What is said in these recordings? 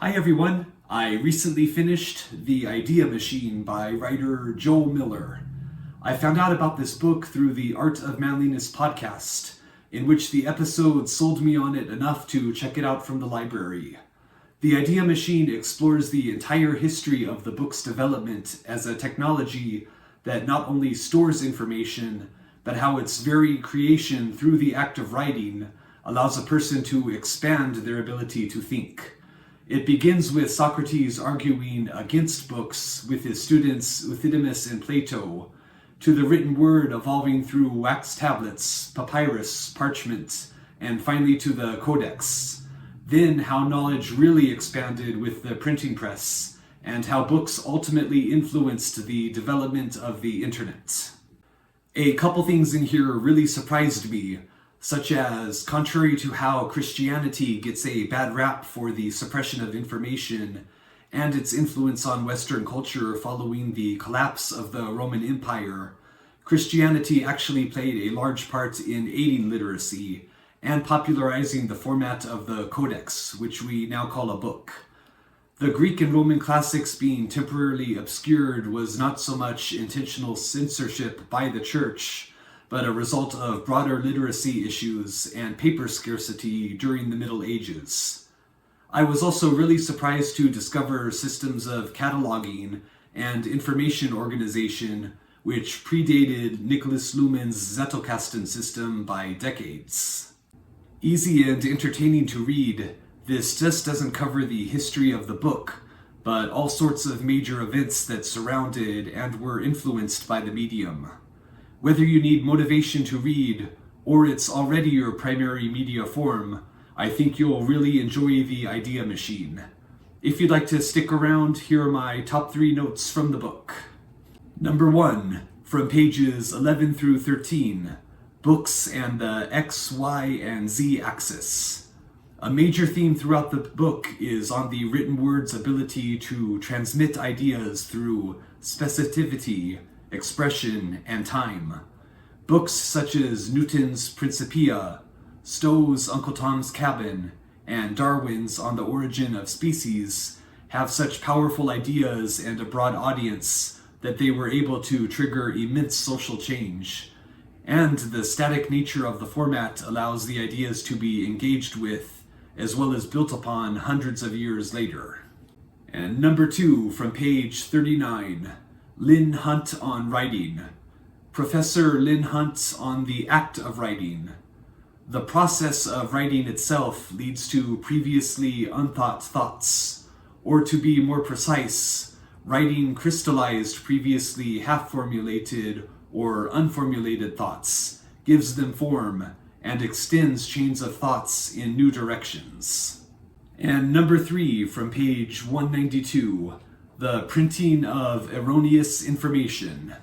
Hi everyone, I recently finished The Idea Machine by writer Joel Miller. I found out about this book through the Art of Manliness podcast, in which the episode sold me on it enough to check it out from the library. The Idea Machine explores the entire history of the book's development as a technology that not only stores information, but how its very creation through the act of writing allows a person to expand their ability to think. It begins with Socrates arguing against books with his students Euthydemus and Plato, to the written word evolving through wax tablets, papyrus, parchment, and finally to the codex. Then how knowledge really expanded with the printing press, and how books ultimately influenced the development of the internet. A couple things in here really surprised me, such as, contrary to how Christianity gets a bad rap for the suppression of information and its influence on Western culture following the collapse of the Roman Empire, Christianity actually played a large part in aiding literacy and popularizing the format of the codex, which we now call a book. The Greek and Roman classics being temporarily obscured was not so much intentional censorship by the church, but a result of broader literacy issues and paper scarcity during the Middle Ages. I was also really surprised to discover systems of cataloging and information organization which predated Nicholas Luhmann's Zettelkasten system by decades. Easy and entertaining to read, this just doesn't cover the history of the book, but all sorts of major events that surrounded and were influenced by the medium. Whether you need motivation to read, or it's already your primary media form, I think you'll really enjoy The Idea Machine. If you'd like to stick around, here are my top 3 notes from the book. Number 1, from pages 11 through 13, Books and the X, Y, and Z axis. A major theme throughout the book is on the written word's ability to transmit ideas through specificity, expression, and time. Books such as Newton's Principia, Stowe's Uncle Tom's Cabin, and Darwin's On the Origin of Species have such powerful ideas and a broad audience that they were able to trigger immense social change. And the static nature of the format allows the ideas to be engaged with, as well as built upon hundreds of years later. And number 2, from page 39, Lynn Hunt on Writing. Professor Lynn Hunt on the act of writing. The process of writing itself leads to previously unthought thoughts, or to be more precise, writing crystallized previously half-formulated or unformulated thoughts, gives them form, and extends chains of thoughts in new directions. And number 3, from page 192, the printing of erroneous information.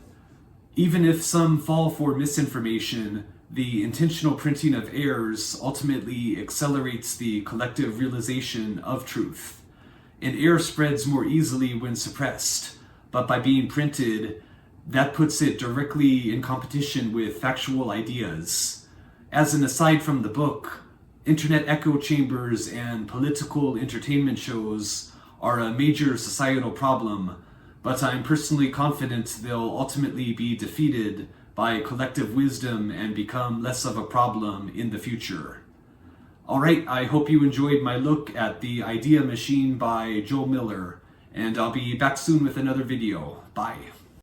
Even if some fall for misinformation, the intentional printing of errors ultimately accelerates the collective realization of truth. An error spreads more easily when suppressed, but by being printed, that puts it directly in competition with factual ideas. As an aside from the book, internet echo chambers and political entertainment shows are a major societal problem, but I'm personally confident they'll ultimately be defeated by collective wisdom and become less of a problem in the future. Alright, I hope you enjoyed my look at The Idea Machine by Joel Miller, and I'll be back soon with another video. Bye.